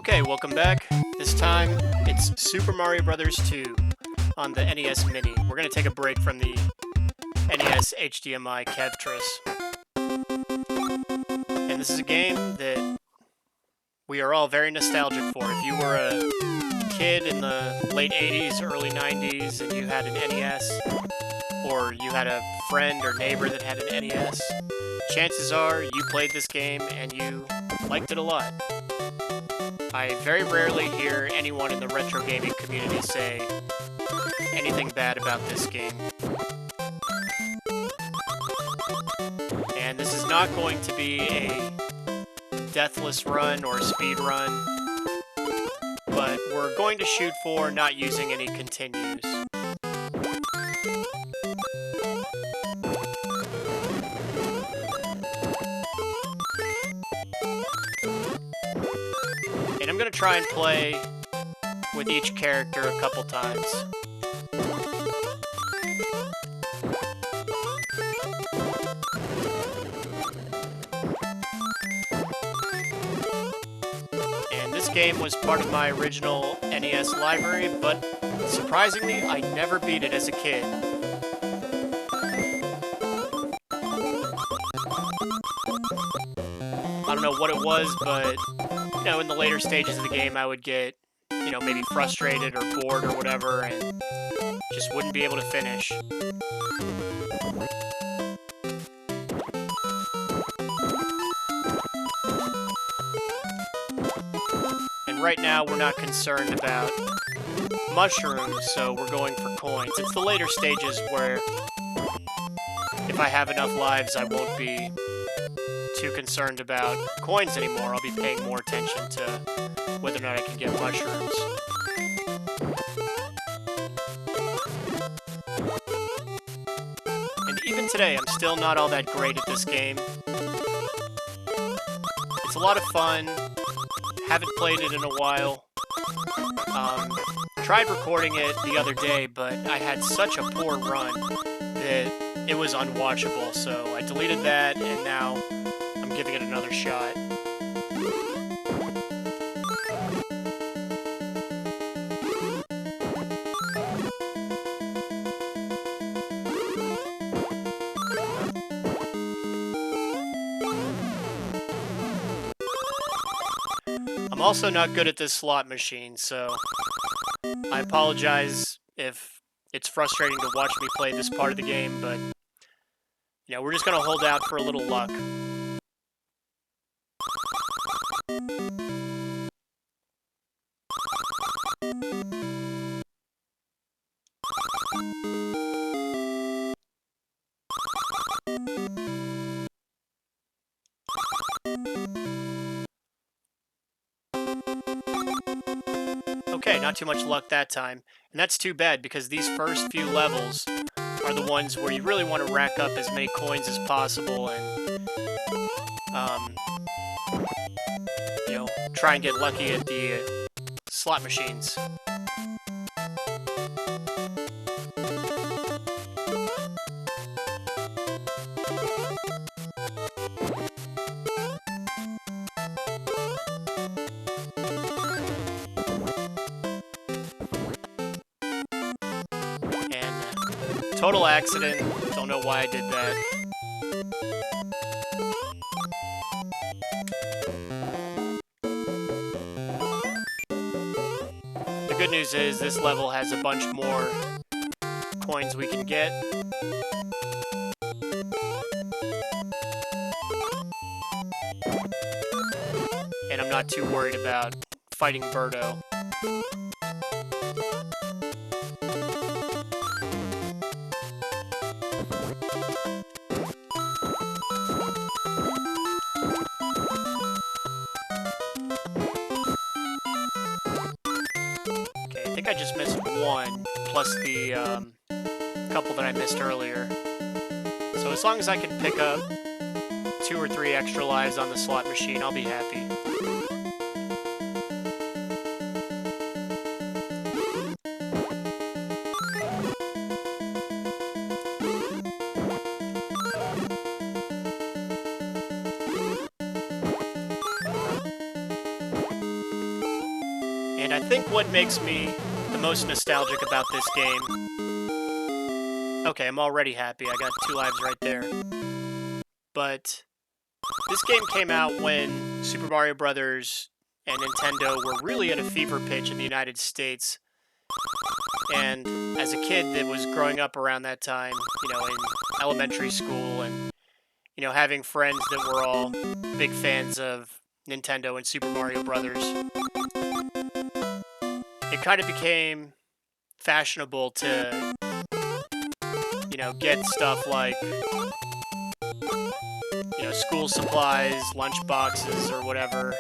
Okay, welcome back. This time, it's Super Mario Bros. 2 on the NES Mini. We're going to take a break from the NES HDMI Kevtris. And this is a game that we are all very nostalgic for. If you were a kid in the late 80s, early 90s, and you had an NES, or you had a friend or neighbor that had an NES, chances are you played this game and you liked it a lot. I very rarely hear anyone in the retro gaming community say anything bad about this game. And this is not going to be a deathless run or speed run, but we're going to shoot for not using any continues. And I'm going to try and play with each character a couple times. And this game was part of my original NES library, but surprisingly, I never beat it as a kid. I don't know what it was, but you know, in the later stages of the game, I would get, you know, maybe frustrated or bored or whatever, and just wouldn't be able to finish. And right now, we're not concerned about mushrooms, so we're going for coins. It's the later stages where, if I have enough lives, I won't be too concerned about coins anymore. I'll be paying more attention to whether or not I can get mushrooms. And even today, I'm still not all that great at this game. It's a lot of fun. Haven't played it in a while. Tried recording it the other day, but I had such a poor run that it was unwatchable, so I deleted that, and now I'm giving it another shot. I'm also not good at this slot machine, so I apologize if it's frustrating to watch me play this part of the game, but you know, we're just gonna hold out for a little luck. Okay, not too much luck that time. And that's too bad, because these first few levels are the ones where you really want to rack up as many coins as possible and, you know, try and get lucky at the slot machines. Total accident. Don't know why I did that. The good news is this level has a bunch more coins we can get. And I'm not too worried about fighting Birdo. I think I just missed one, plus the couple that I missed earlier. So as long as I can pick up 2 or 3 extra lives on the slot machine, I'll be happy. And I think what makes me the most nostalgic about this game... Okay, I'm already happy. I got 2 lives right there. But this game came out when Super Mario Brothers and Nintendo were really at a fever pitch in the United States. And as a kid that was growing up around that time, you know, in elementary school and, you know, having friends that were all big fans of Nintendo and Super Mario Brothers, it kind of became fashionable to, you know, get stuff like, you know, school supplies, lunch boxes, or whatever.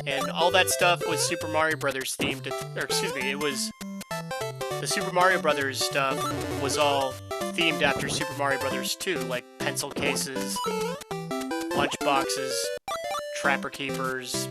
And all that stuff was Super Mario Brothers themed, or excuse me, it was... The Super Mario Brothers stuff was all themed after Super Mario Brothers 2, like pencil cases, lunch boxes, trapper keepers.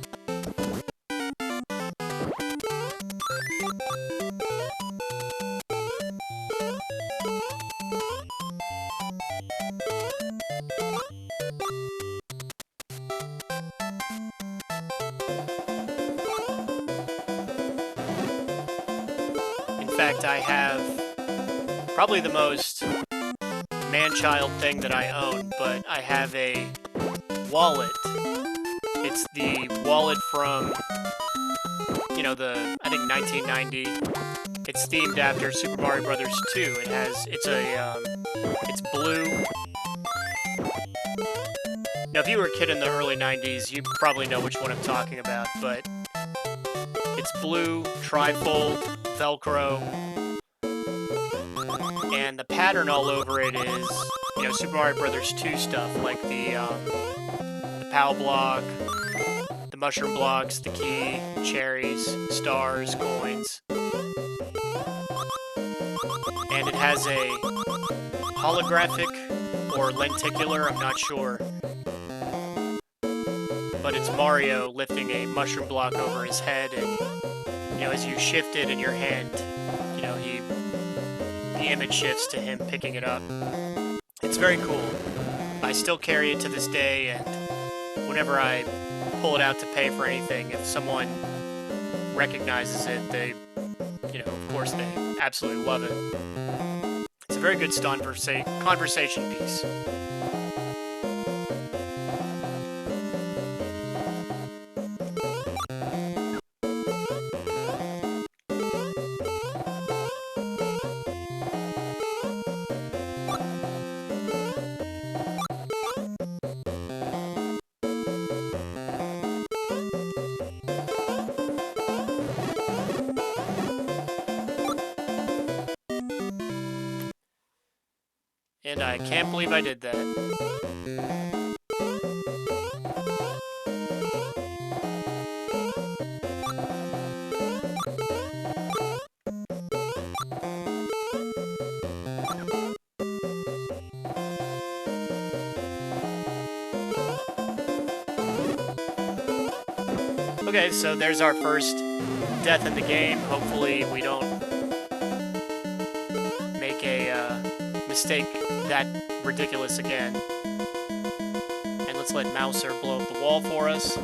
In fact, I have probably the most man-child thing that I own, but I have a wallet. It's the wallet from, you know, I think 1990. It's themed after Super Mario Brothers 2. It's blue. Now, if you were a kid in the early 90s, you probably know which one I'm talking about, but it's blue, tri-fold, Velcro, and the pattern all over it is, you know, Super Mario Brothers 2 stuff, like the POW block, the mushroom blocks, the key, cherries, stars, coins. And it has a holographic or lenticular, I'm not sure, but it's Mario lifting a mushroom block over his head, and, you know, as you shift it in your hand, you know, the image shifts to him picking it up. It's very cool. I still carry it to this day, and whenever I pull it out to pay for anything, if someone recognizes it, they, you know, of course they absolutely love it. It's a very good conversation piece. And I can't believe I did that. Okay, so there's our first death in the game. Hopefully we don't make a mistake that ridiculous again. And let's let Mouser blow up the wall for us.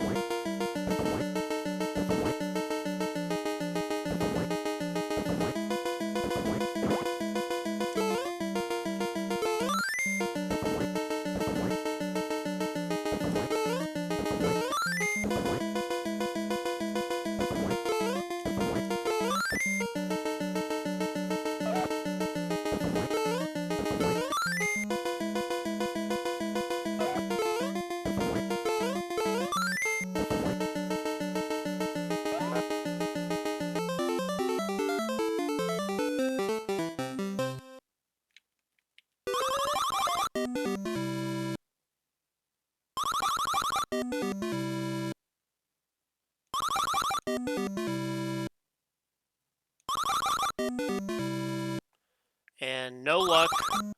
And no luck.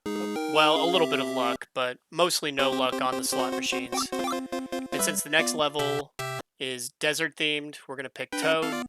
Well, a little bit of luck, but mostly no luck on the slot machines. And since the next level is desert themed, we're going to pick Toad.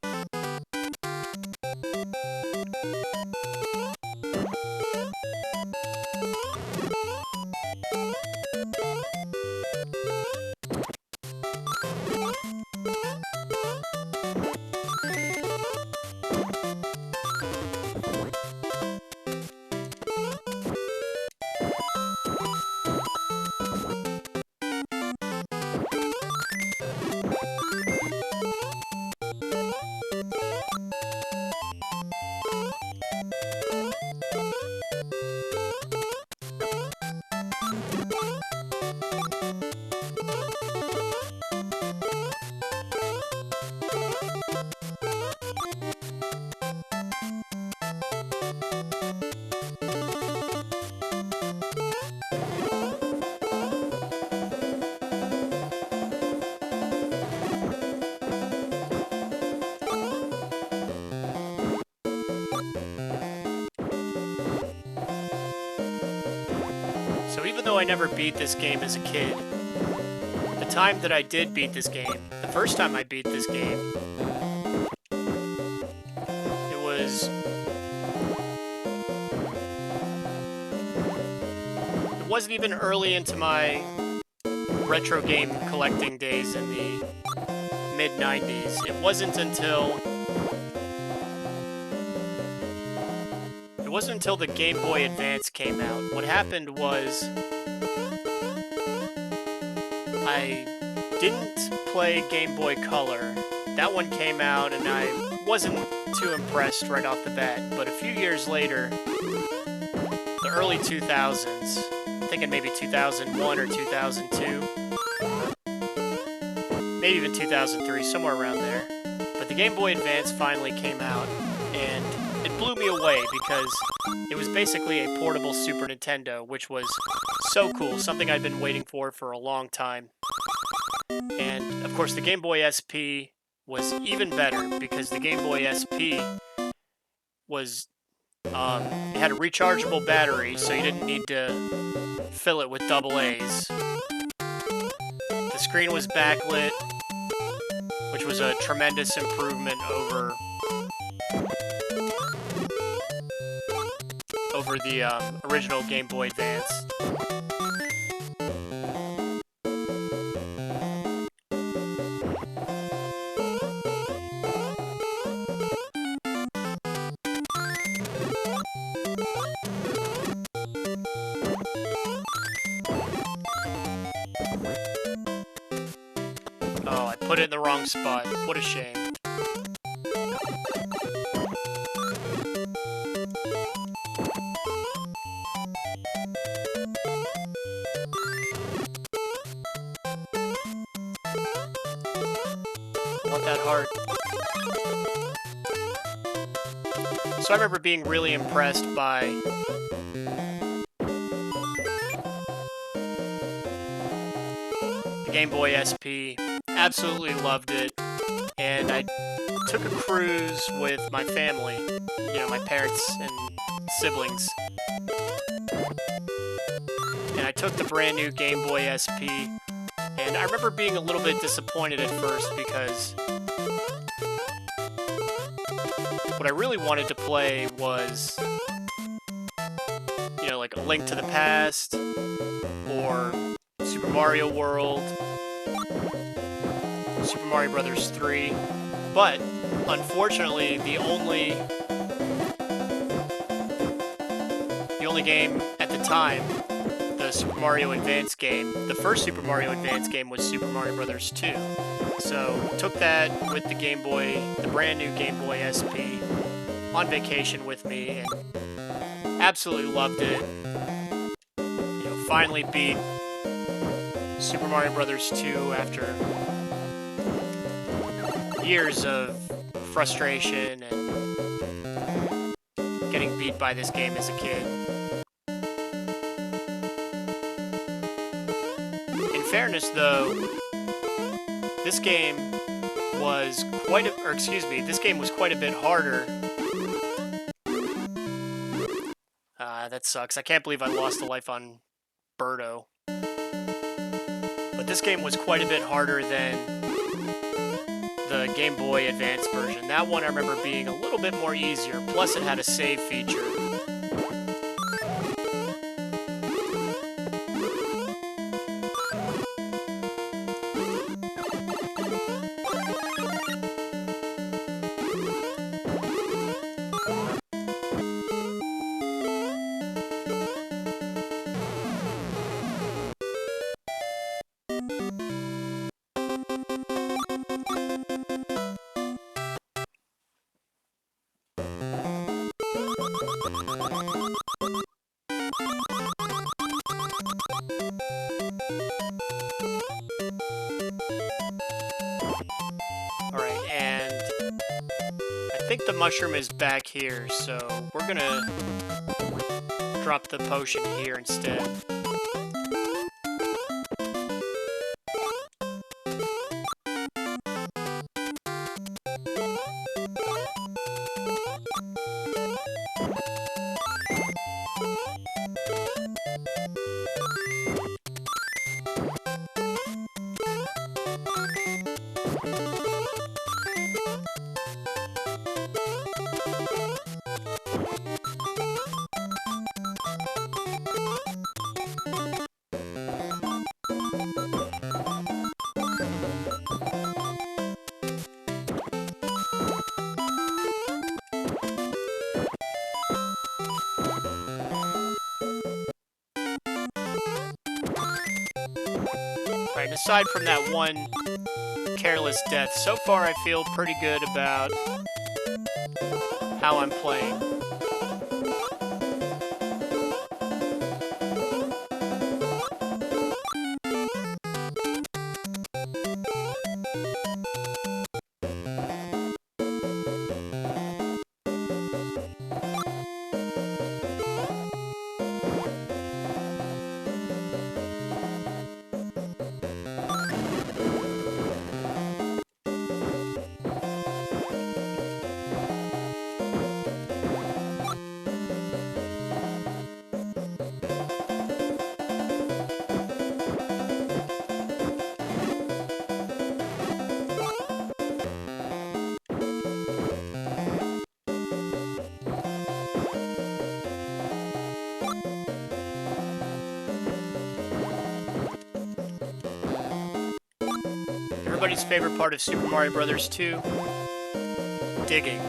So even though I never beat this game as a kid, the time that I did beat this game, the first time I beat this game, it wasn't even early into my retro game collecting days in the mid-90s. It wasn't until the Game Boy Advance came out. What happened was I didn't play Game Boy Color. That one came out and I wasn't too impressed right off the bat. But a few years later, the early 2000s, I'm thinking maybe 2001 or 2002, maybe even 2003, somewhere around there. But the Game Boy Advance finally came out, and it blew me away because it was basically a portable Super Nintendo, which was so cool, something I'd been waiting for a long time. And, of course, the Game Boy SP was even better because the Game Boy SP was, it had a rechargeable battery, so you didn't need to fill it with AA's. The screen was backlit, which was a tremendous improvement over the original Game Boy Advance. Oh, I put it in the wrong spot. What a shame. I want that heart. So I remember being really impressed by the Game Boy SP. Absolutely loved it. And I took a cruise with my family, you know, my parents and siblings. And I took the brand new Game Boy SP. And I remember being a little bit disappointed at first because what I really wanted to play was, you know, like A Link to the Past or Super Mario World, Super Mario Bros. 3, but unfortunately the only game at the time, the Super Mario Advance game, the first Super Mario Advance game was Super Mario Bros. 2. So took that with the Game Boy, the brand new Game Boy SP, on vacation with me, and absolutely loved it. You know, finally beat Super Mario Bros. 2 after years of frustration and getting beat by this game as a kid. In fairness, though, this game was quite a bit harder. That sucks. I can't believe I lost a life on Birdo. But this game was quite a bit harder than the Game Boy Advance version. That one I remember being a little bit more easier, plus it had a save feature. Alright, and I think the mushroom is back here, so we're gonna drop the potion here instead. And aside from that one careless death, so far I feel pretty good about how I'm playing. Everybody's favorite part of Super Mario Bros. 2? Digging.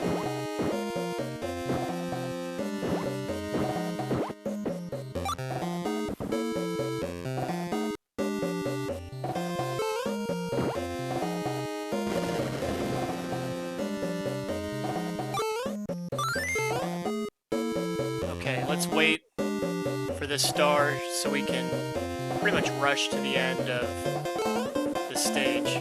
Okay, let's wait for this star so we can pretty much rush to the end of the stage.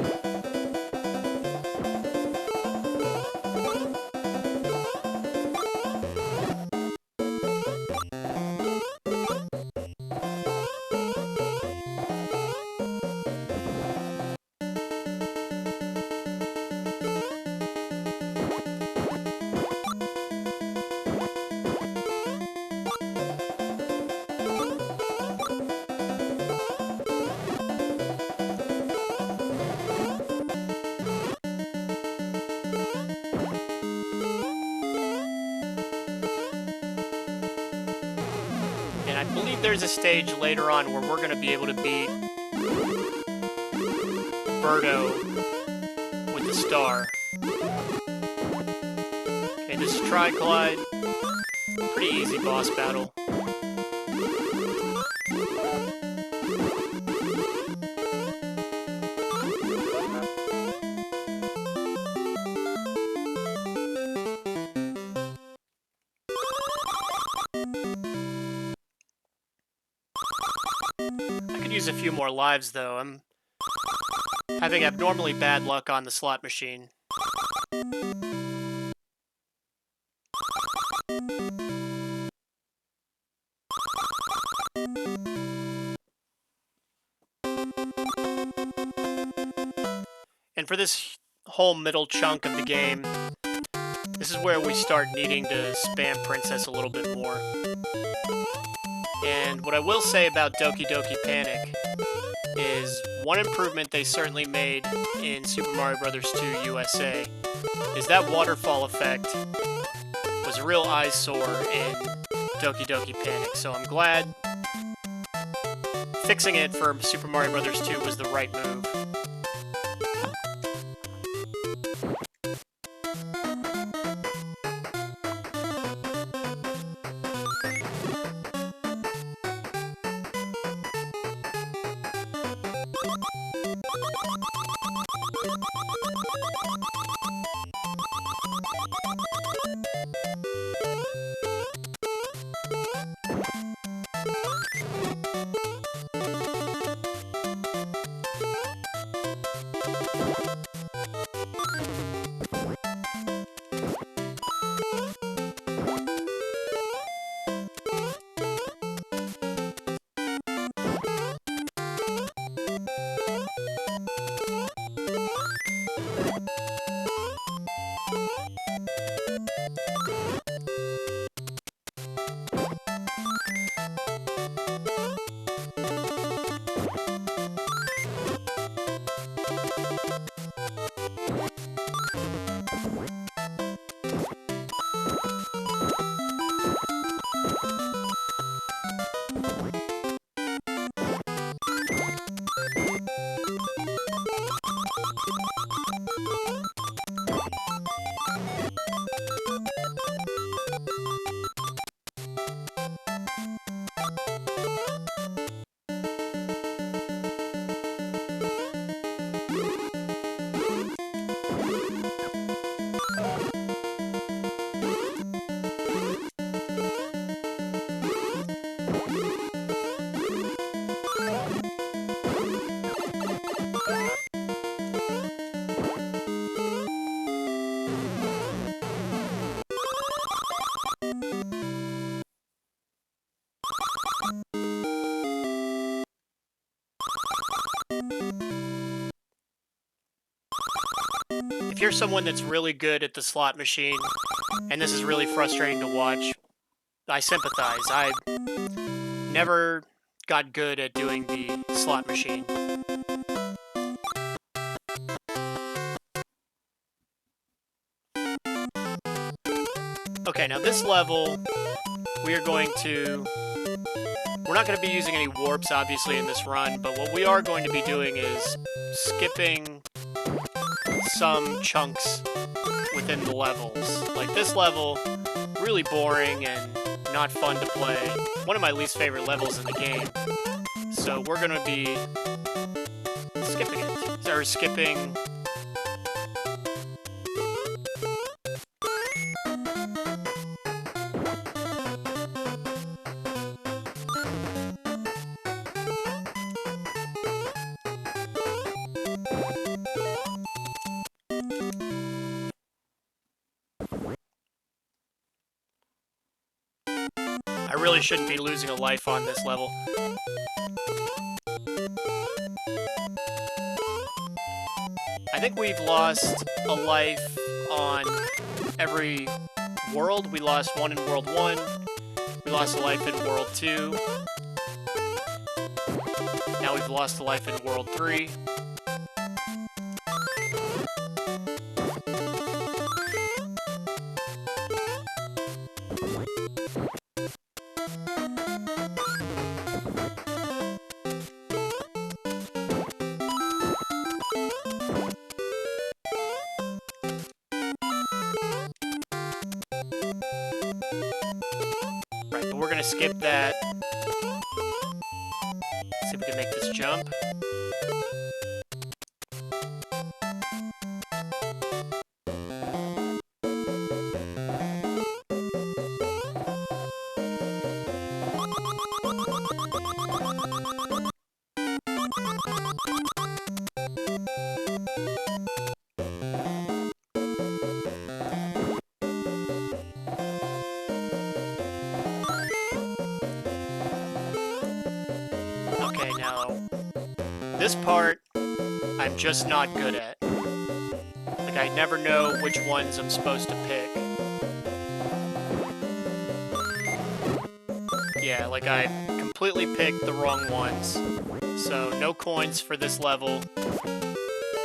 I believe there's a stage later on where we're going to be able to beat Birdo with the star. Okay, this is Tri-Clyde. Pretty easy boss battle. Use a few more lives, though. I'm having abnormally bad luck on the slot machine. And for this whole middle chunk of the game, this is where we start needing to spam Princess a little bit more. And what I will say about Doki Doki Panic is one improvement they certainly made in Super Mario Bros. 2 USA is that waterfall effect was a real eyesore in Doki Doki Panic, so I'm glad fixing it for Super Mario Bros. 2 was the right move. if you're someone that's really good at the slot machine, and this is really frustrating to watch, I sympathize. I never got good at doing the slot machine. Okay, now this level, we're not going to be using any warps, obviously, in this run, but what we are going to be doing is skipping some chunks within the levels. Like this level, really boring and not fun to play. One of my least favorite levels in the game. So we're going to be skipping it. Or skipping... I really shouldn't be losing a life on this level. I think we've lost a life on every world. We lost one in World 1. We lost a life in World 2. Now we've lost a life in World 3. Right, but we're gonna skip that. See if we can make this jump. Okay, now, this part, I'm just not good at. Like, I never know which ones I'm supposed to pick. Yeah, like, I completely picked the wrong ones. So, no coins for this level.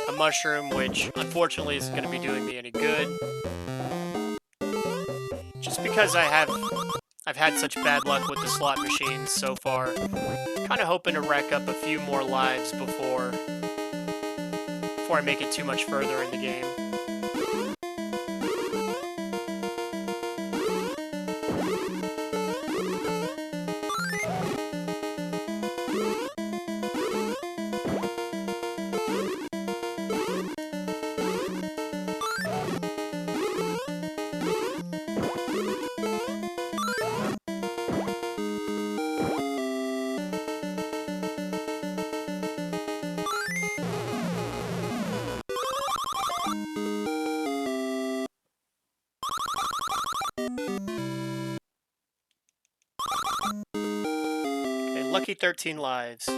A mushroom, which, unfortunately, isn't going to be doing me any good. Just because I've had such bad luck with the slot machines so far. Kind of hoping to rack up a few more lives before I make it too much further in the game. Lucky 13 lives.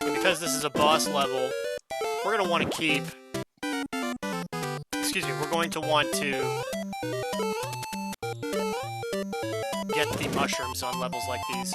Because this is a boss level, we're going to want to keep... Excuse me, we're going to want to get the mushrooms on levels like these.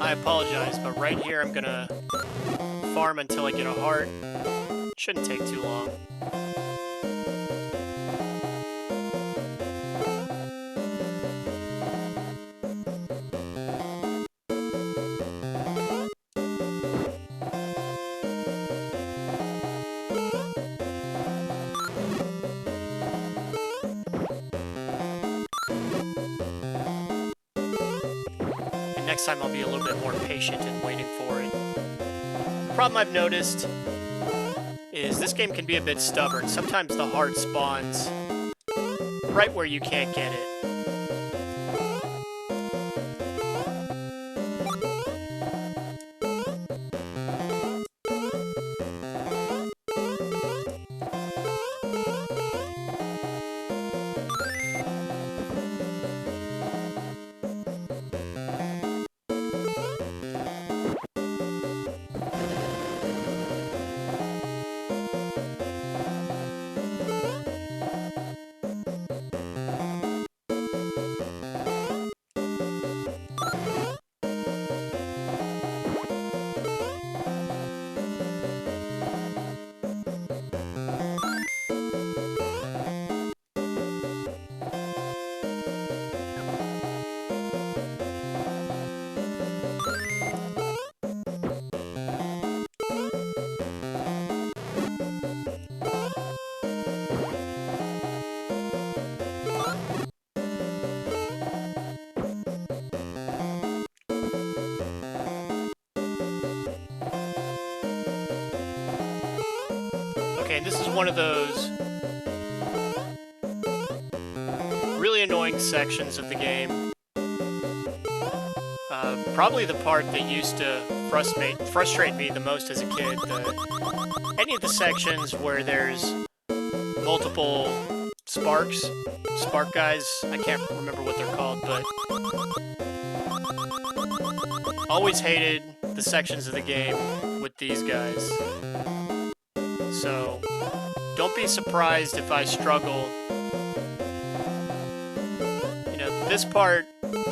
I apologize, but right here I'm gonna farm until I get a heart. Shouldn't take too long. Next time I'll be a little bit more patient in waiting for it. The problem I've noticed is this game can be a bit stubborn. Sometimes the heart spawns right where you can't get it. Okay, and this is one of those really annoying sections of the game. Probably the part that used to frustrate me the most as a kid. Any of the sections where there's multiple spark guys. I can't remember what they're called, but always hated the sections of the game with these guys. So, don't be surprised if I struggle. You know, this part,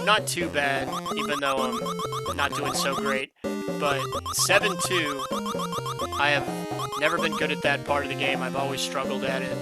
not too bad, even though I'm not doing so great. But 7-2, I have never been good at that part of the game. I've always struggled at it.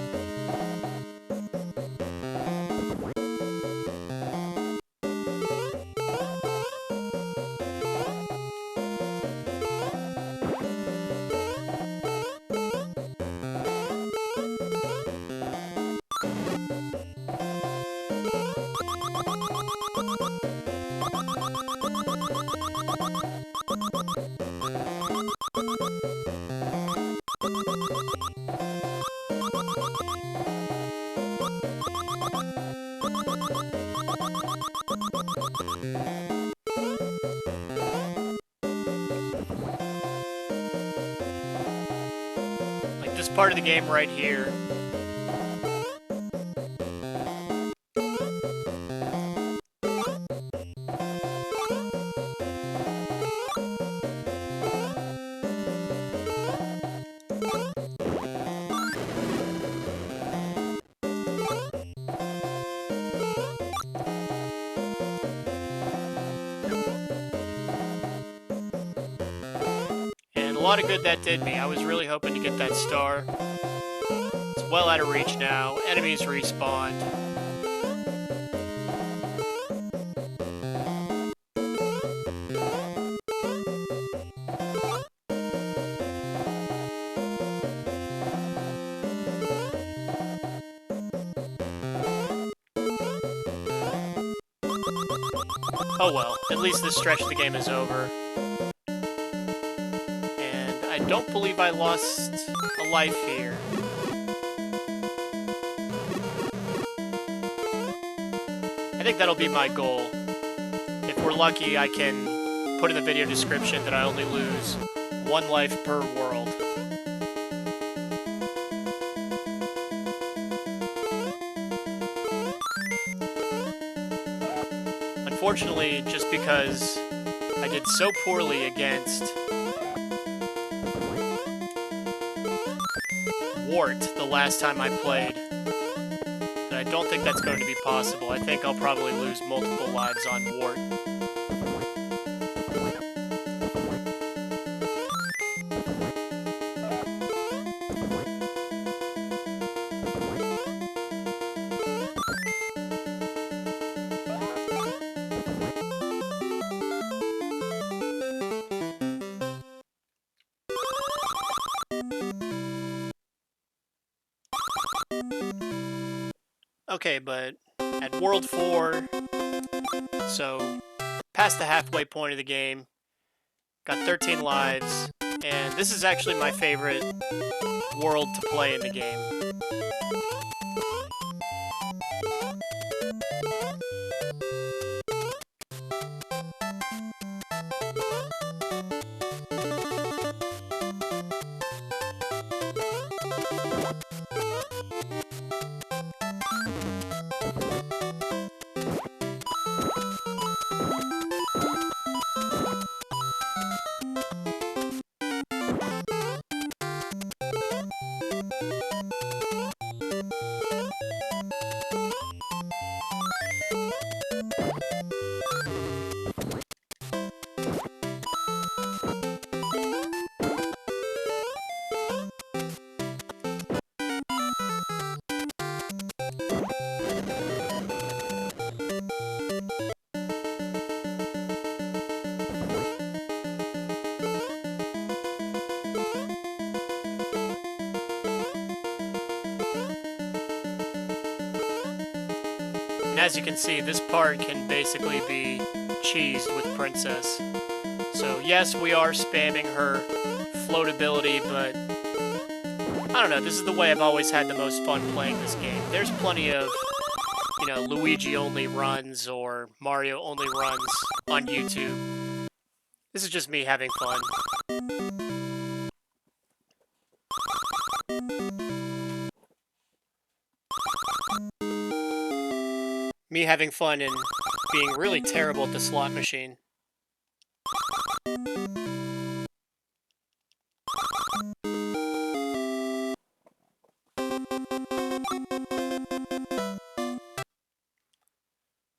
This part of the game right here. And a lot of good that did me. I was really hoping to get that star. It's well out of reach now. Enemies respawned. Oh well, at least this stretch of the game is over. And I don't believe I lost a life here. I think that'll be my goal. If we're lucky, I can put in the video description that I only lose 1 life per world. Unfortunately, just because I did so poorly against Wart the last time I played, that I don't think that's going to be possible. I think I'll probably lose multiple lives on Wart. Okay, but at World 4, so past the halfway point of the game, got 13 lives, and this is actually my favorite world to play in the game. And as you can see, this part can basically be cheesed with Princess. So yes, we are spamming her floatability, but I don't know, this is the way I've always had the most fun playing this game. There's plenty of, you know, Luigi-only runs or Mario-only runs on YouTube. This is just me having fun. Me having fun and being really terrible at the slot machine.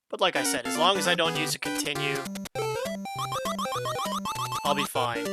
But like I said, as long as I don't use a continue, I'll be fine.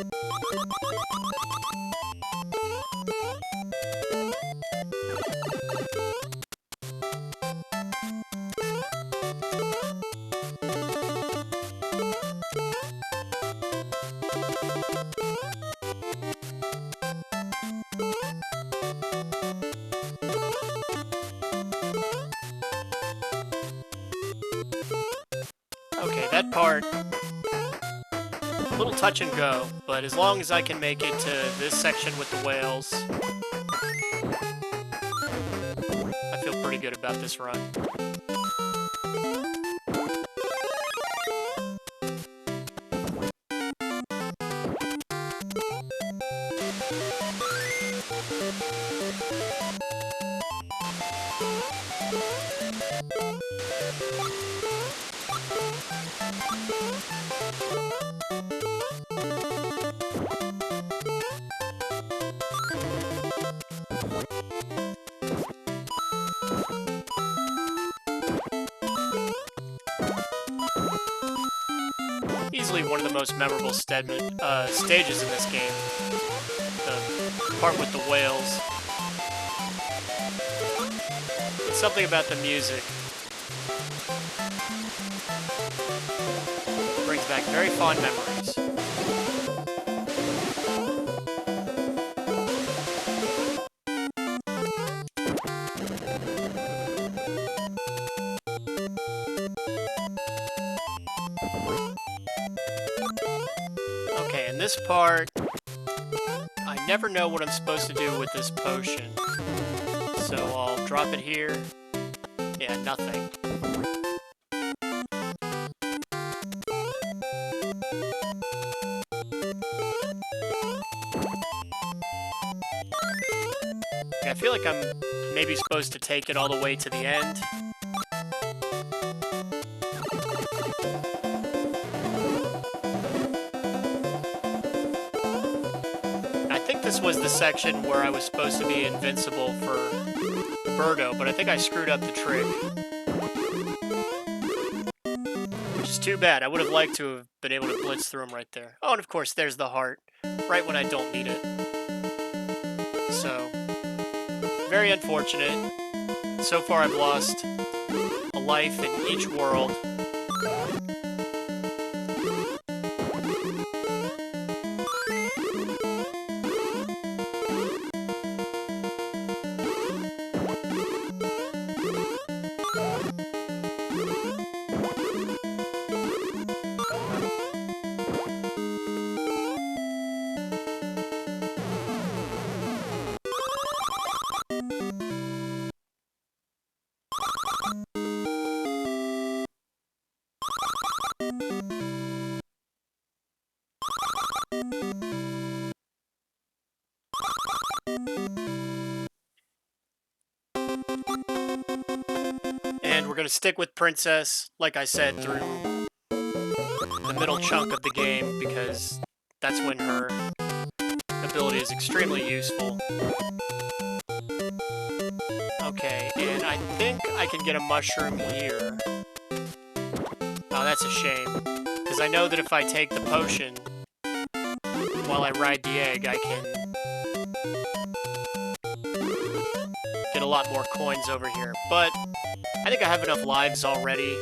Okay, that part, a little touch and go, but as long as I can make it to this section with the whales, I feel pretty good about this run. Easily one of the most memorable stages in this game. The part with the whales. It's something about the music. Brings back very fond memories. Okay, in this part, I never know what I'm supposed to do with this potion. So I'll drop it here. Yeah, nothing. Okay, I feel like I'm maybe supposed to take it all the way to the end. I think this was the section where I was supposed to be invincible for Birdo, but I think I screwed up the trick. Which is too bad. I would have liked to have been able to blitz through him right there. Oh, and of course, there's the heart. Right when I don't need it. So, very unfortunate. So far, I've lost a life in each world. And we're going to stick with Princess, like I said, through the middle chunk of the game, because that's when her ability is extremely useful. Okay, and I think I can get a mushroom here. Oh, that's a shame. Because I know that if I take the potion while I ride the egg, I can get a lot more coins over here. But I think I have enough lives already.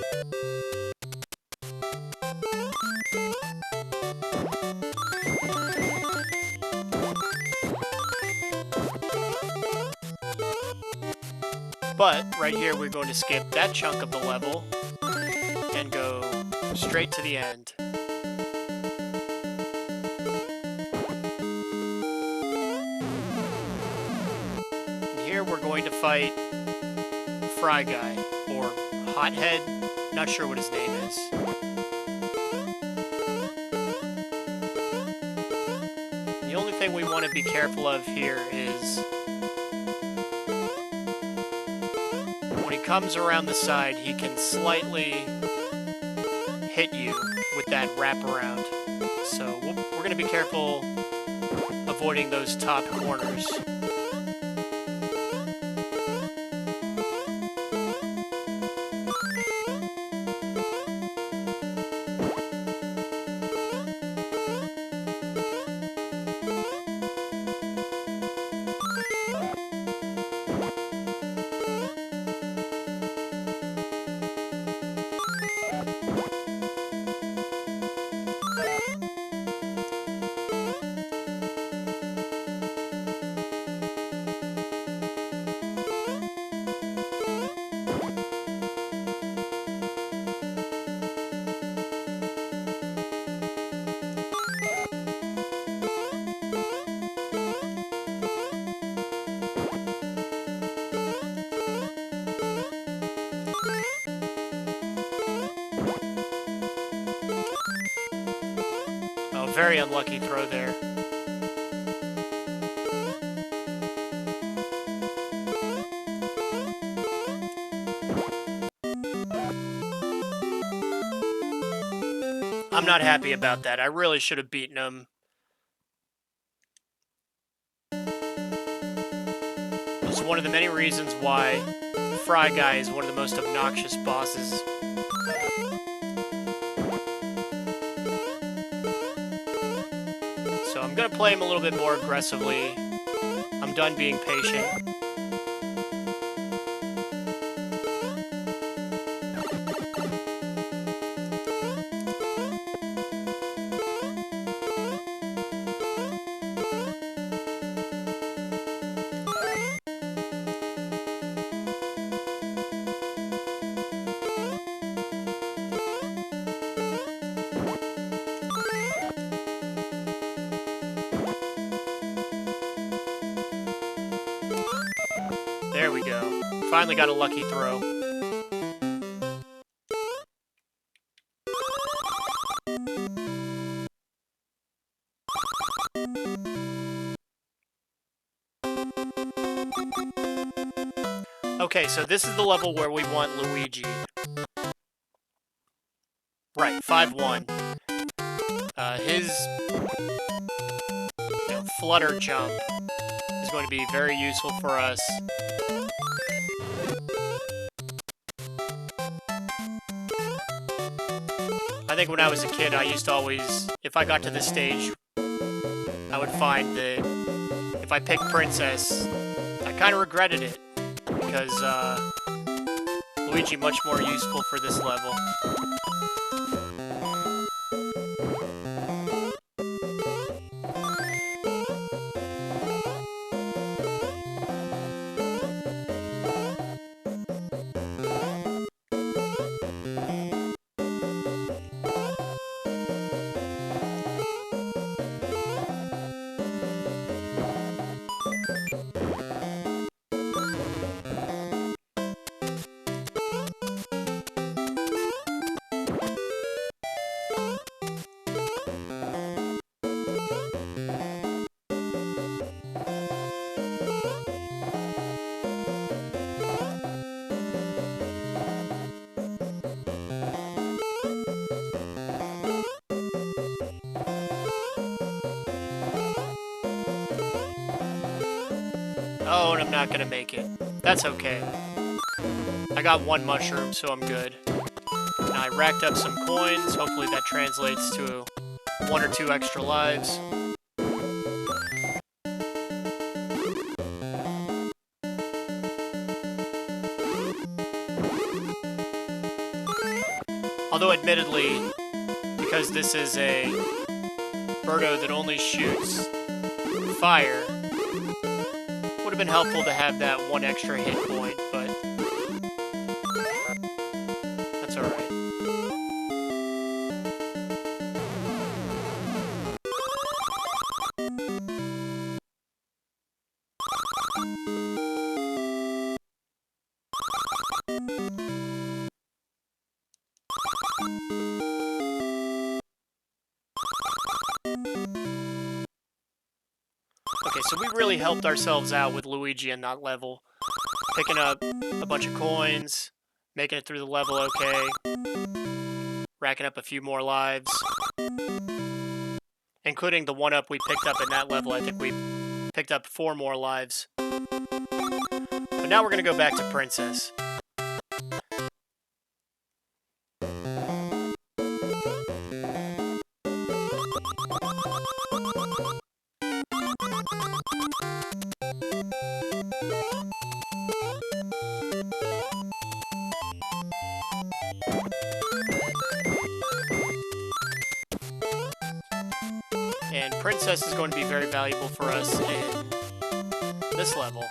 But right here, we're going to skip that chunk of the level and go straight to the end. And here we're going to fight Fry Guy, or Hothead, not sure what his name is. The only thing we want to be careful of here is when he comes around the side, he can slightly hit you with that wraparound. So we're going to be careful avoiding those top corners. Very unlucky throw there. I'm not happy about that. I really should have beaten him. It's one of the many reasons why Fry Guy is one of the most obnoxious bosses. So I'm going to play him a little bit more aggressively. I'm done being patient. There we go. Finally got a lucky throw. Okay, so this is the level where we want Luigi. Right, 5-1. His flutter jump is going to be very useful for us. I think when I was a kid, I used to always, if I got to this stage, I would find that if I picked Princess, I kind of regretted it, because Luigi much more useful for this level. Oh, and I'm not gonna make it. That's okay. I got 1 mushroom, so I'm good. And I racked up some coins. Hopefully that translates to 1 or 2 extra lives. Although admittedly, because this is a Birdo that only shoots fire, would have been helpful to have that 1 extra hit point, but that's alright. Okay, so we really helped ourselves out with Luigi in that level. Picking up a bunch of coins, making it through the level okay, racking up a few more lives. Including the 1-up we picked up in that level, I think we picked up 4 more lives. But now we're going to go back to Princess. And Princess is going to be very valuable for us in this level.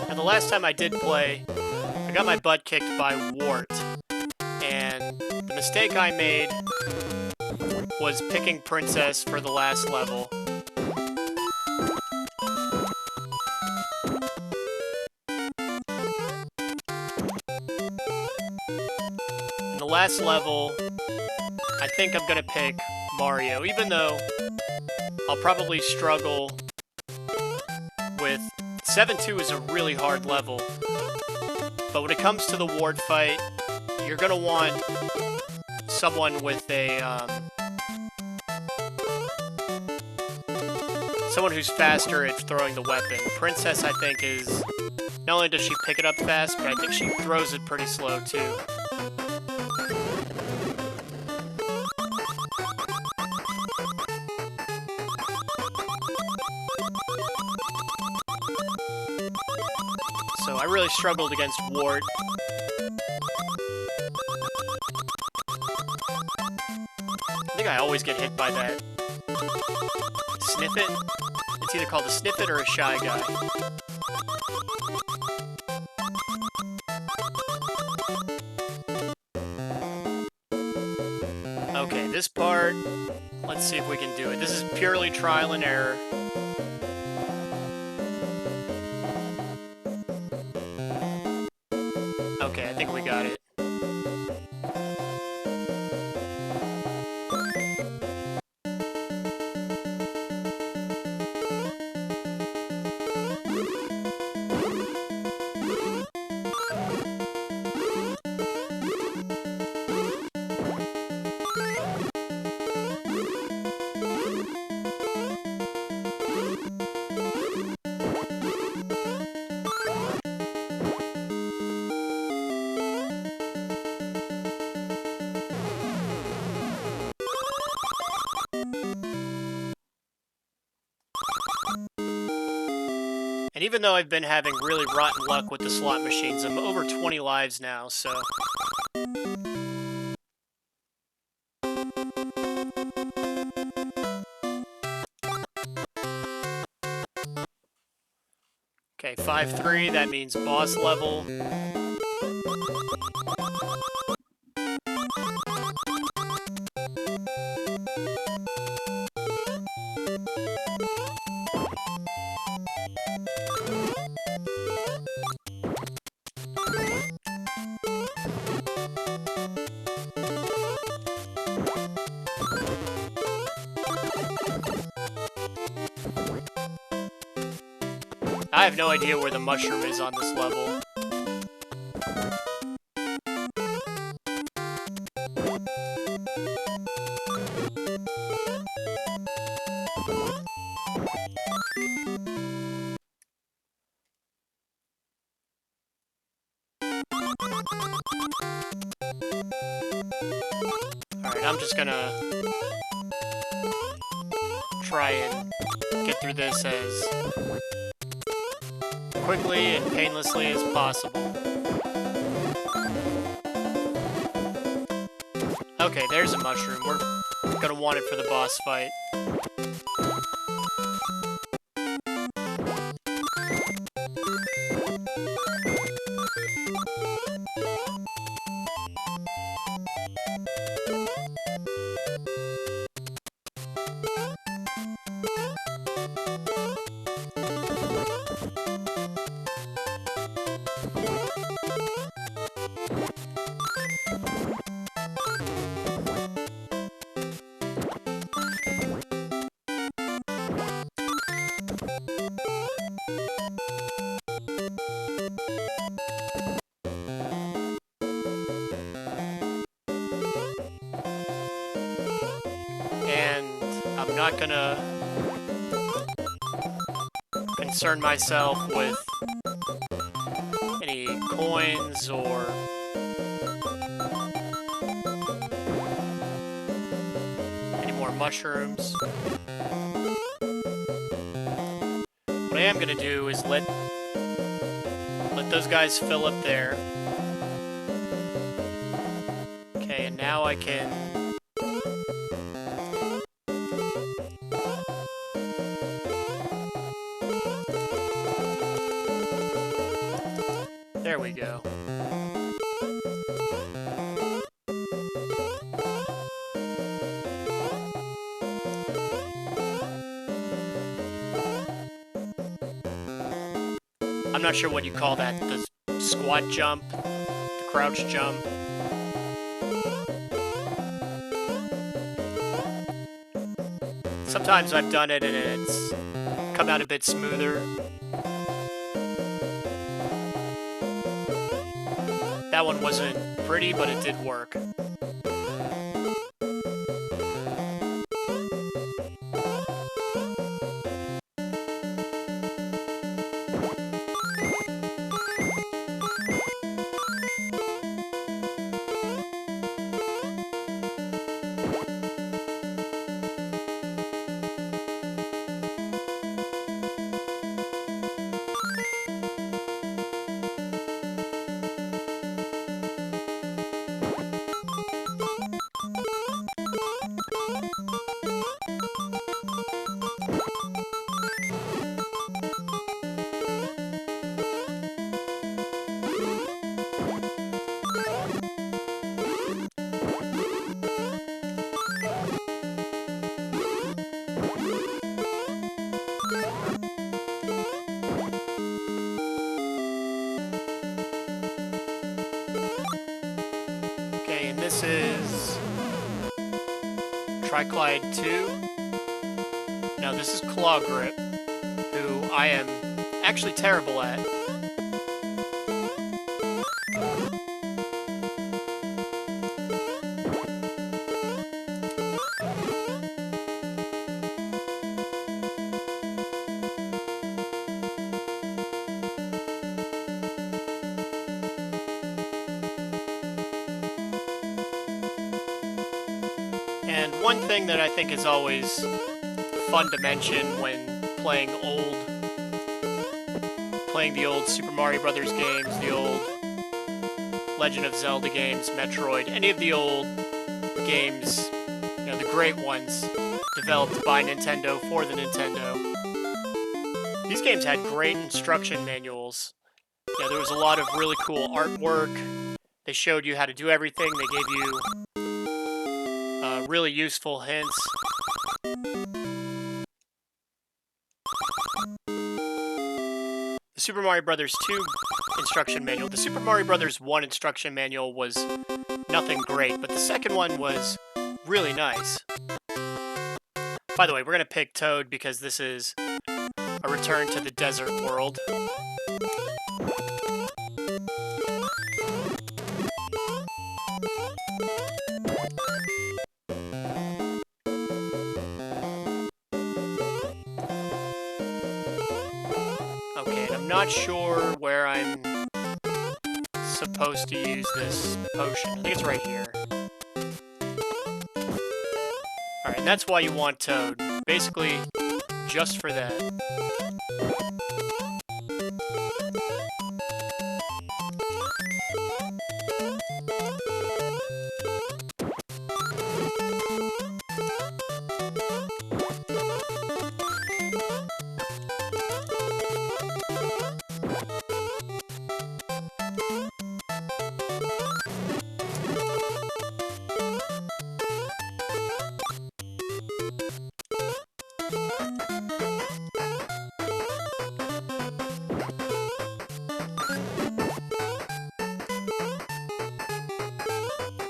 And the last time I did play, I got my butt kicked by Wart. And the mistake I made was picking Princess for the last level. In the last level, I think I'm gonna pick Mario, even though I'll probably struggle with 7-2 is a really hard level. But when it comes to the ward fight, you're gonna want someone with a someone who's faster at throwing the weapon. Princess, I think, is not only does she pick it up fast, but I think she throws it pretty slow too. So I really struggled against Wart. I think I always get hit by that Sniffit. It's either called a Sniffit or a Shy Guy. Okay, this part, let's see if we can do it. This is purely trial and error. Okay, I think we got it. And even though I've been having really rotten luck with the slot machines, I'm over 20 lives now, so Okay, 5-3, that means boss level. I have no idea where the mushroom is on this level. Alright, I'm just gonna try and get through this as quickly and painlessly as possible. Okay, there's a mushroom. We're gonna want it for the boss fight. And I'm not gonna concern myself with any coins or any more mushrooms. What I am gonna do is let those guys fill up there. Okay, and now I can there we go. I'm not sure what you call that. The squat jump, the crouch jump. Sometimes I've done it and it's come out a bit smoother. That one wasn't pretty, but it did work. This is Triclide 2. Now this is Claw Grip, who I am actually terrible at. And one thing that I think is always fun to mention when playing the old Super Mario Brothers games, the old Legend of Zelda games, Metroid, any of the old games, you know, the great ones developed by Nintendo for the Nintendo, These games had great instruction manuals. Yeah, there was a lot of really cool artwork. They showed you how to do everything. They gave you really useful hints. The Super Mario Bros. 2 instruction manual. The Super Mario Bros. 1 instruction manual was nothing great, but the second one was really nice. By the way, we're going to pick Toad because this is a return to the desert world. Okay, and I'm not sure where I'm supposed to use this potion. I think it's right here. Alright, and that's why you want Toad. Basically, just for that.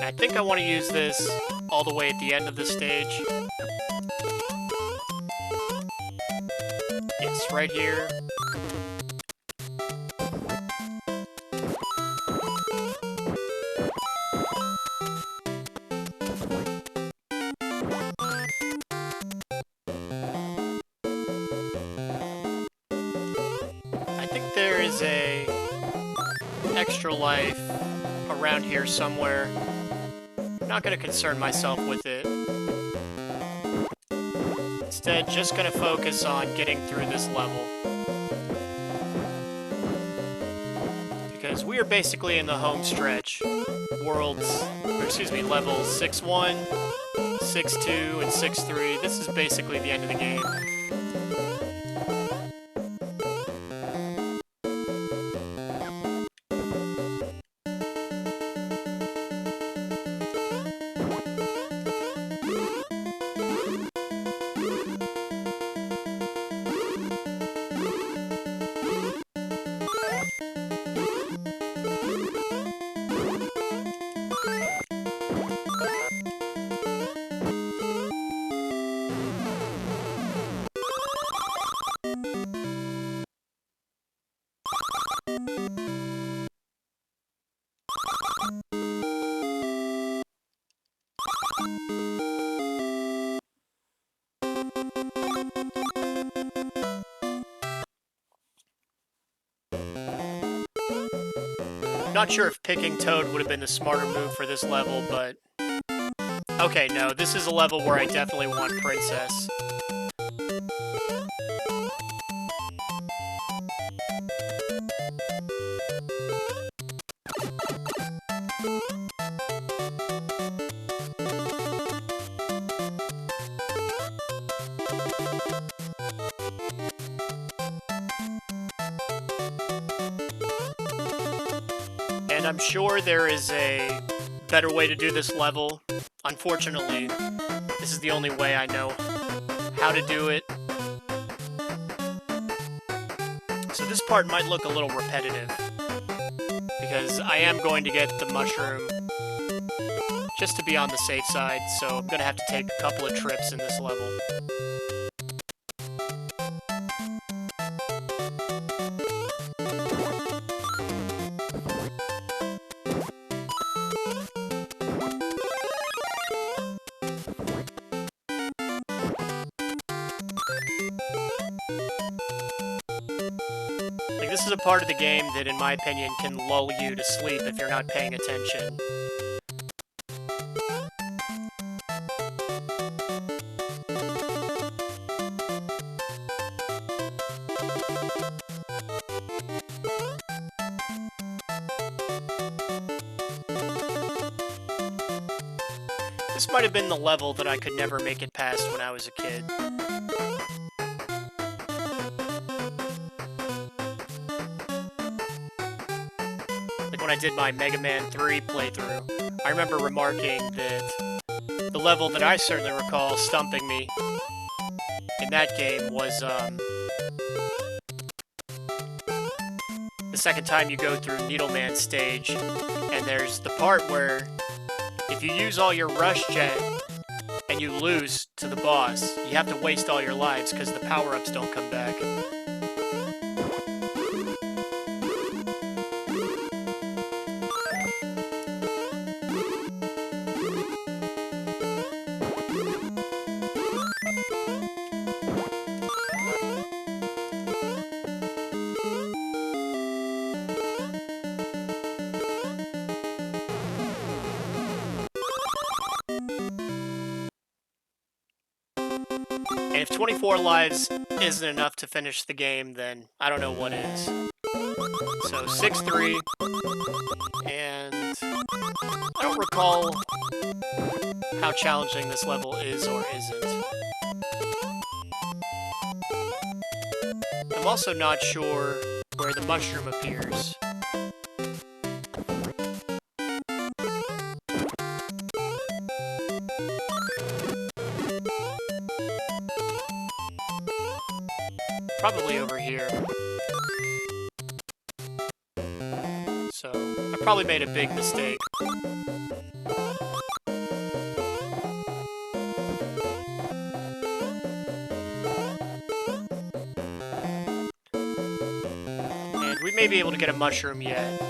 I think I want to use this all the way at the end of the stage. Yes, right here. I think there is a extra life around here somewhere. I'm not going to concern myself with it. Instead, just going to focus on getting through this level. Because we are basically in the home stretch. Levels 6-1, 6-2, and 6-3. This is basically the end of the game. Not sure if picking Toad would have been the smarter move for this level, but... Okay, no, this is a level where I definitely want Princess. And I'm sure there is a better way to do this level. Unfortunately, this is the only way I know how to do it. So this part might look a little repetitive, because I am going to get the mushroom just to be on the safe side, so I'm going to have to take a couple of trips in this level. This is a part of the game that, in my opinion, can lull you to sleep if you're not paying attention. This might have been the level that I could never make it past when I was a kid. when I did my Mega Man 3 playthrough, I remember remarking that the level that I certainly recall stumping me in that game was the second time you go through Needleman's stage, and there's the part where if you use all your rush jet and you lose to the boss, you have to waste all your lives because the power-ups don't come back. And if 24 lives isn't enough to finish the game, then I don't know what is. So 6-3, and I don't recall how challenging this level is or isn't. I'm also not sure where the mushroom appears. Probably over here. So, I probably made a big mistake. And we may be able to get a mushroom yet.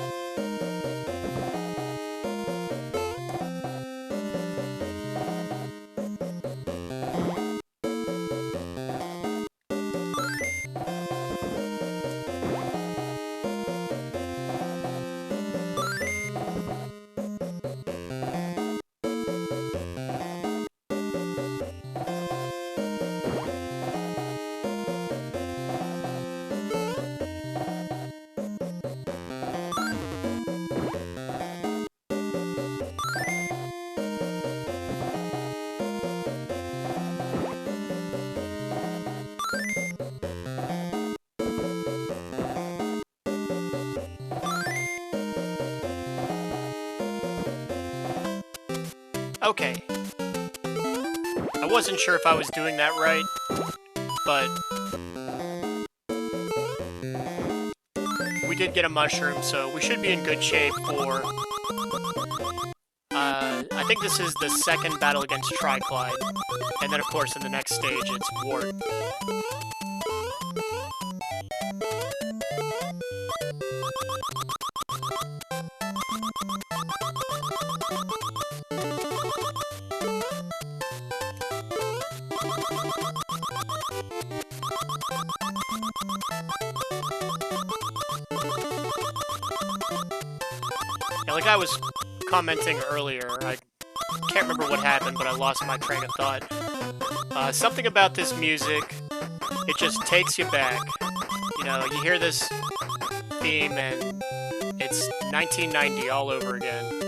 Okay. I wasn't sure if I was doing that right, but we did get a mushroom, so we should be in good shape for... I think this is the second battle against Triclide, and then of course in the next stage it's Wart. Yeah, like I was commenting earlier, I can't remember what happened, but I lost my train of thought. Something about this music, it just takes you back. You know, you hear this theme and it's 1990 all over again.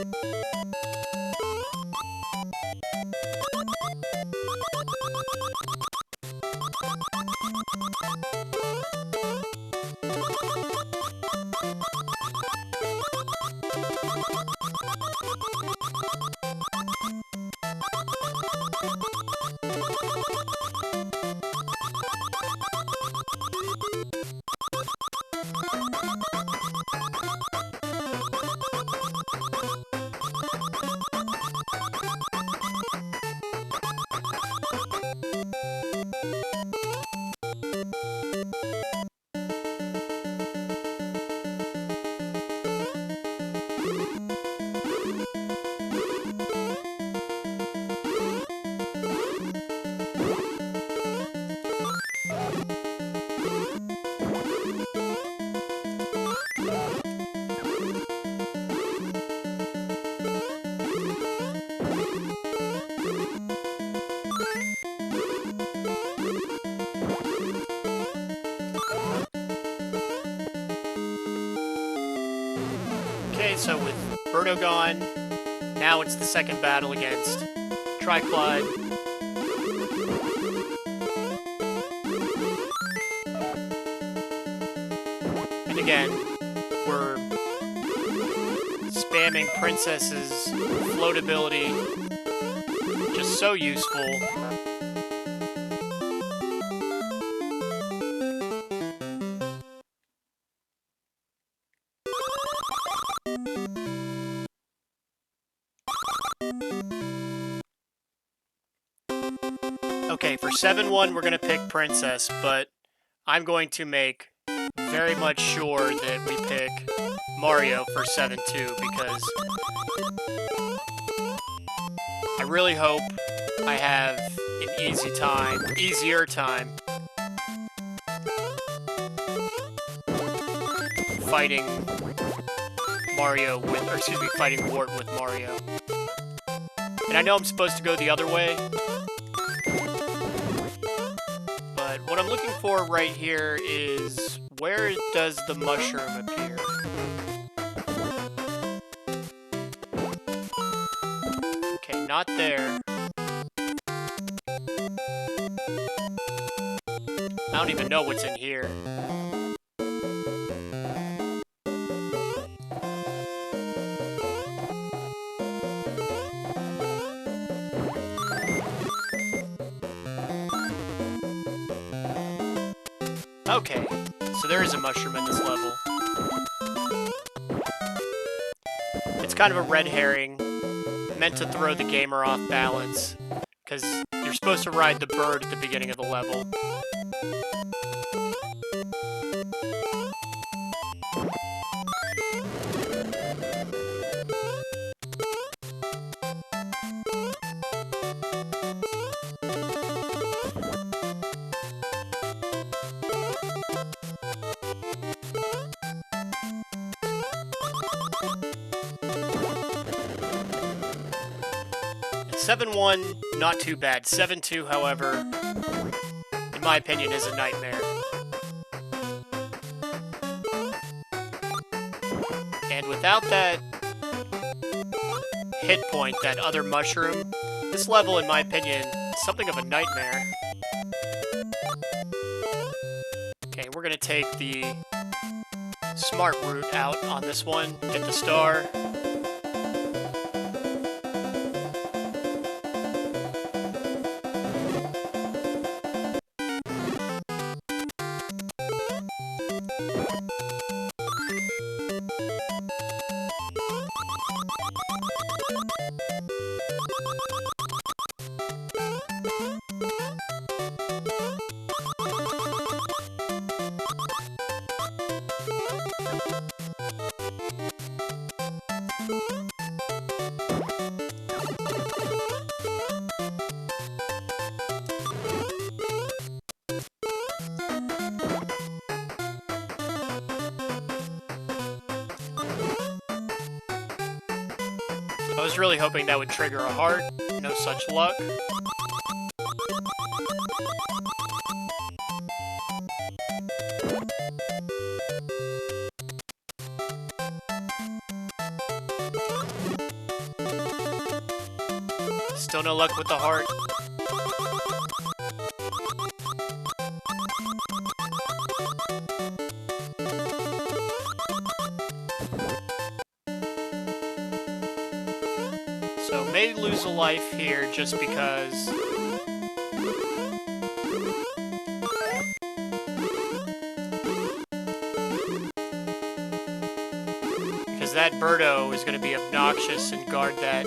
Okay, so with Birdo gone, now it's the second battle against Triclide. And again, we're jamming Princess's floatability. Just so useful. Okay, for 7-1, we're going to pick Princess, but I'm going to make very much sure that we pick Mario for 7-2, because I really hope I have an easier time fighting Mario with, or excuse me, fighting Wart with Mario. And I know I'm supposed to go the other way, but what I'm looking for right here is, where does the mushroom appear? Okay, not there. I don't even know what's in here. Okay, so there is a mushroom in this level. It's kind of a red herring, meant to throw the gamer off balance, because you're supposed to ride the bird at the beginning of the level. At 7-1, not too bad. 7-2, however, in my opinion, is a nightmare. And without that hit point, that other mushroom, this level, in my opinion, is something of a nightmare. Okay, we're gonna take the smart route out on this one, get the star. I was really hoping that would trigger a heart. No such luck. Still no luck with the heart. So may lose a life here just because that Birdo is going to be obnoxious and guard that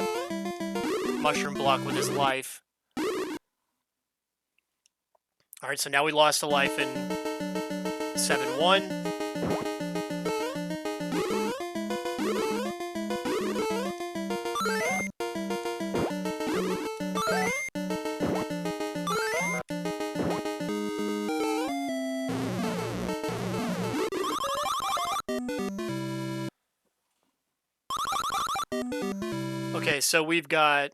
mushroom block with his life. Alright, so now we lost a life in 7-1. Okay, so we've got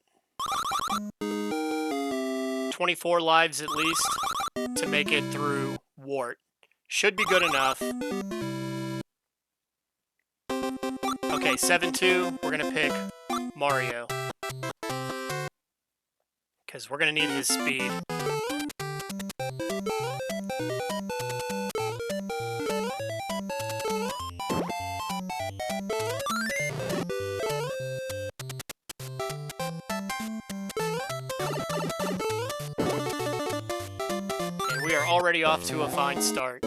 24 lives at least to make it through Wart. Should be good enough. Okay, 7-2, we're gonna pick Mario. Because we're gonna need his speed. we are already off to a fine start.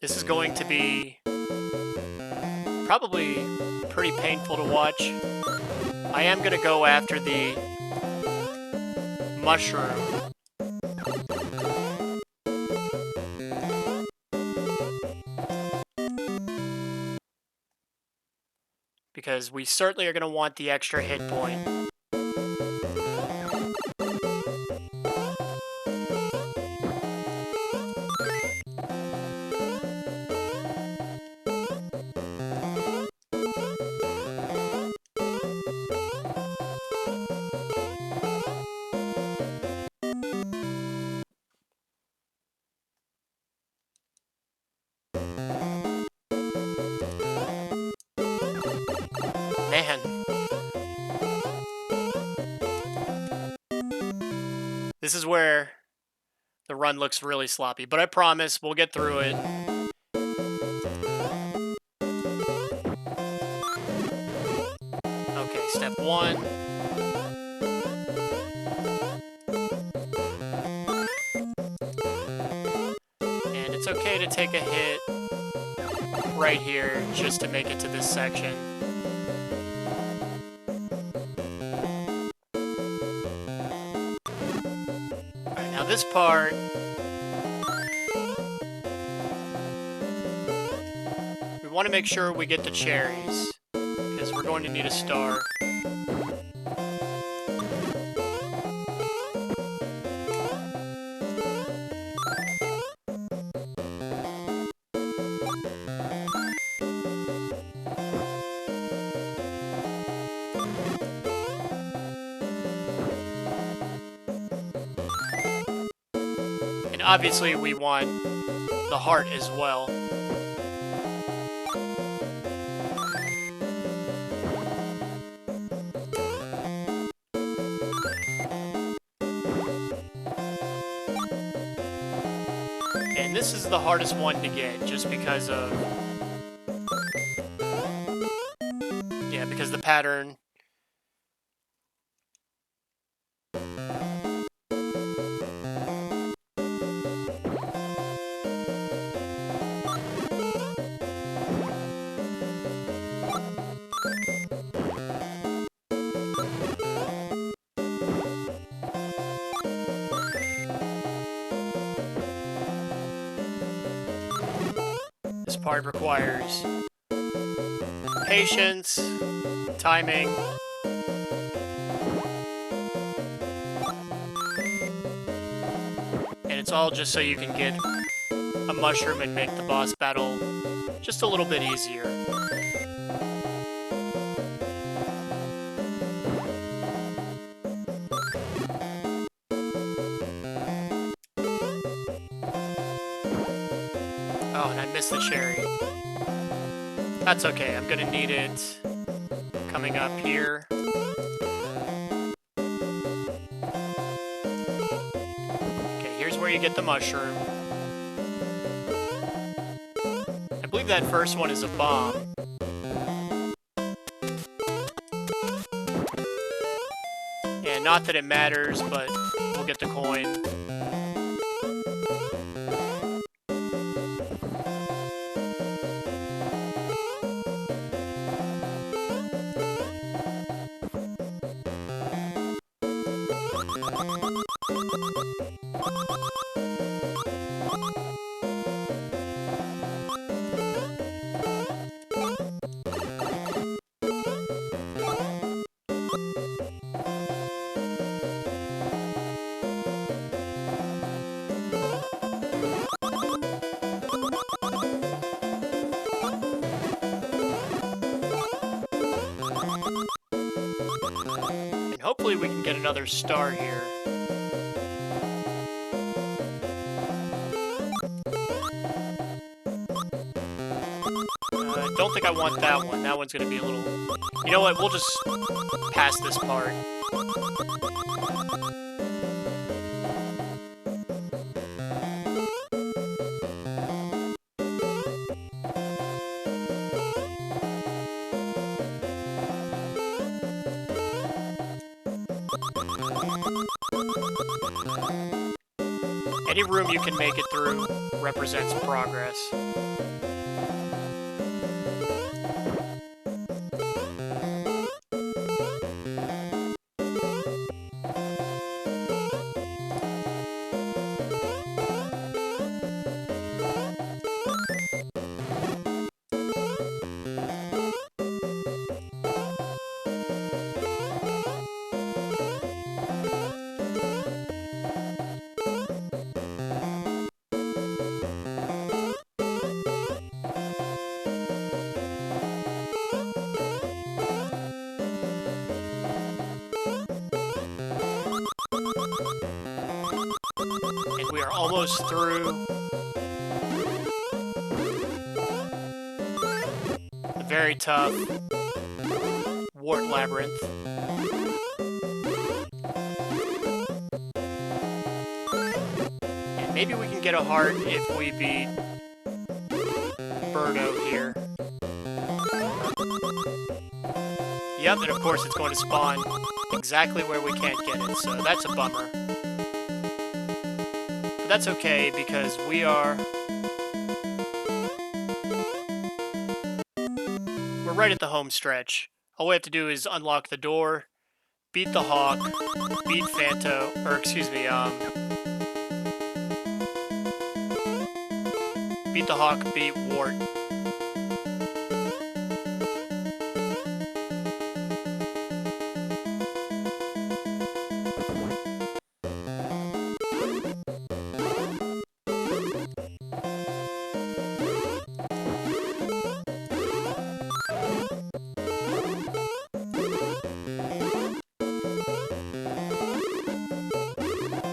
This is going to be probably pretty painful to watch. I am going to go after the mushroom. Because we certainly are going to want the extra hit point. Man. This is where the run looks really sloppy, but I promise we'll get through it. Okay, step 1. And it's okay to take a hit right here just to make it to this section. Alright, now this part, we want to make sure we get the cherries, because we're going to need a star. And obviously we want the heart as well. And this is the hardest one to get, just because of... yeah, because the pattern... This part requires patience, timing, and it's all just so you can get a mushroom and make the boss battle just a little bit easier. Oh, and I missed the cherry. That's okay, I'm gonna need it coming up here. Okay, here's where you get the mushroom. I believe that first one is a bomb. And not that it matters, but we'll get the coin. And hopefully we can get another star here. I don't think I want that one. That one's going to be a little... You know what? We'll just pass this part. Any room you can make it through represents progress. And we are almost through the very tough wart labyrinth. And maybe we can get a heart if we beat Birdo here. Yep, and of course it's going to spawn exactly where we can't get it, so that's a bummer. But that's okay, because we're right at the home stretch. All we have to do is unlock the door, beat the Hawk, beat Phanto, or excuse me, beat the Hawk, beat Wart.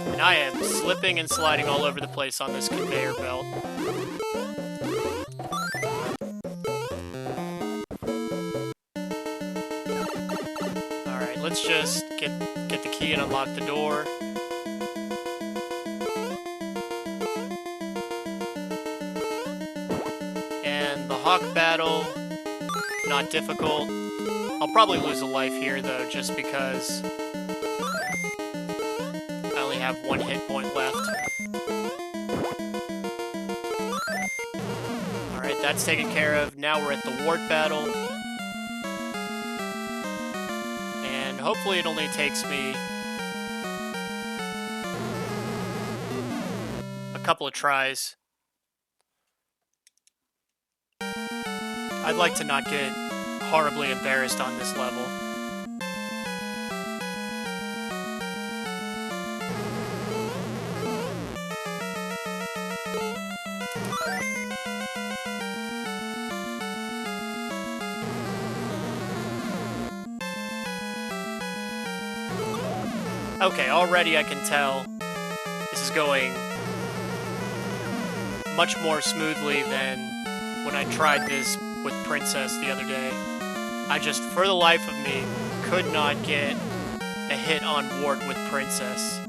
And I am slipping and sliding all over the place on this conveyor belt. Alright, let's just get the key and unlock the door. And the Hawk battle, not difficult. I'll probably lose a life here, though, just because I only have one hit point left. Alright, that's taken care of. Now we're at the Wart battle. And hopefully it only takes me a couple of tries. I'd like to not get horribly embarrassed on this level. Okay, already I can tell this is going much more smoothly than when I tried this with Princess the other day. I just, for the life of me, could not get a hit on Wart with Princess.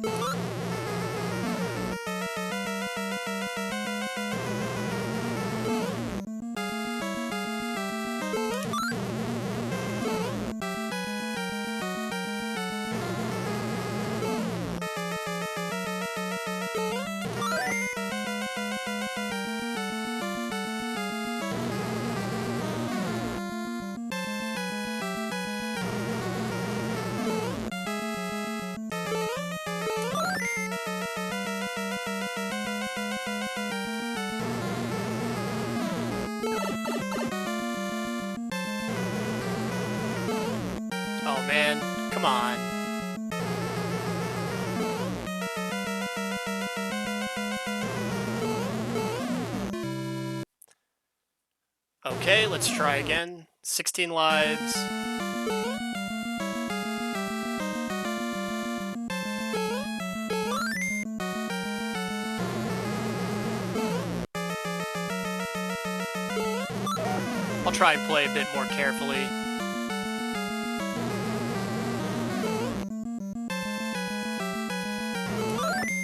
Oh man, come on. Okay, let's try again. 16 lives. I'll try and play a bit more carefully.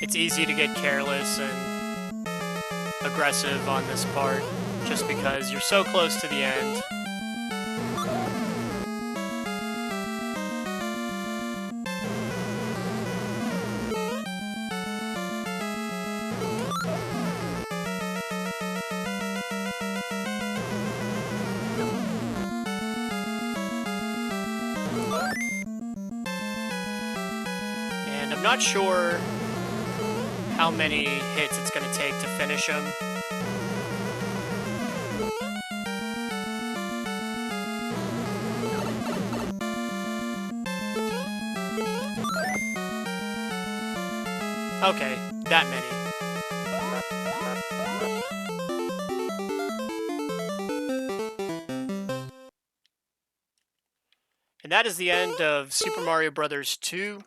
It's easy to get careless and aggressive on this part, just because you're so close to the end. And I'm not sure how many hits it's going to take to finish him. Okay, that many. And that is the end of Super Mario Bros. 2.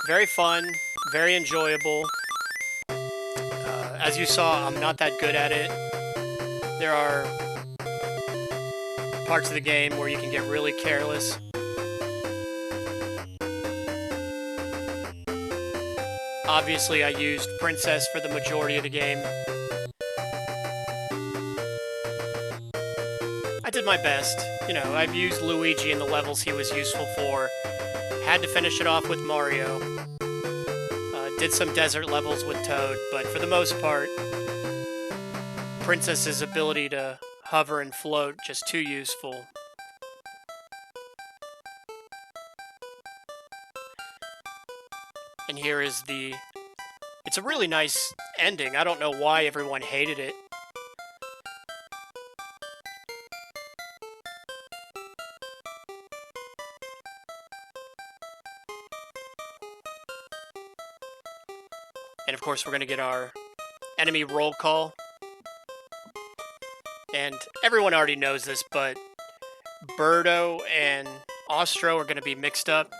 Very fun, very enjoyable. As you saw, I'm not that good at it. There are parts of the game where you can get really careless. Obviously, I used Princess for the majority of the game. I did my best. You know, I've used Luigi in the levels he was useful for. Had to finish it off with Mario. Did some desert levels with Toad, but for the most part, Princess's ability to hover and float, just too useful. And here is the... It's a really nice ending. I don't know why everyone hated it. And of course, we're going to get our enemy roll call. And everyone already knows this, but Birdo and Ostro are going to be mixed up.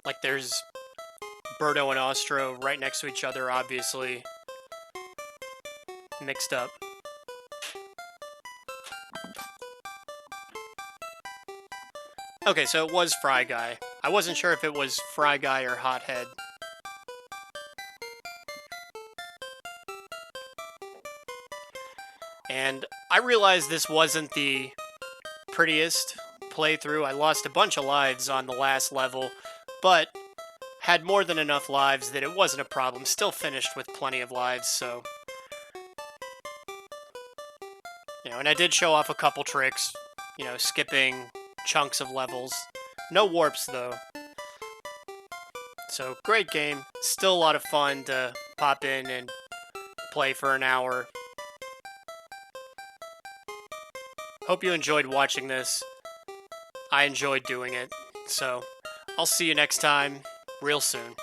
Like, there's Birdo and Ostro right next to each other, obviously. Mixed up. Okay, so it was Fry Guy. I wasn't sure if it was Fry Guy or Hothead. And I realized this wasn't the prettiest playthrough. I lost a bunch of lives on the last level, but had more than enough lives that it wasn't a problem. Still finished with plenty of lives, so... You know, and I did show off a couple tricks, you know, skipping chunks of levels. No warps, though. So, great game. Still a lot of fun to pop in and play for an hour. Hope you enjoyed watching this. I enjoyed doing it. So, I'll see you next time, real soon.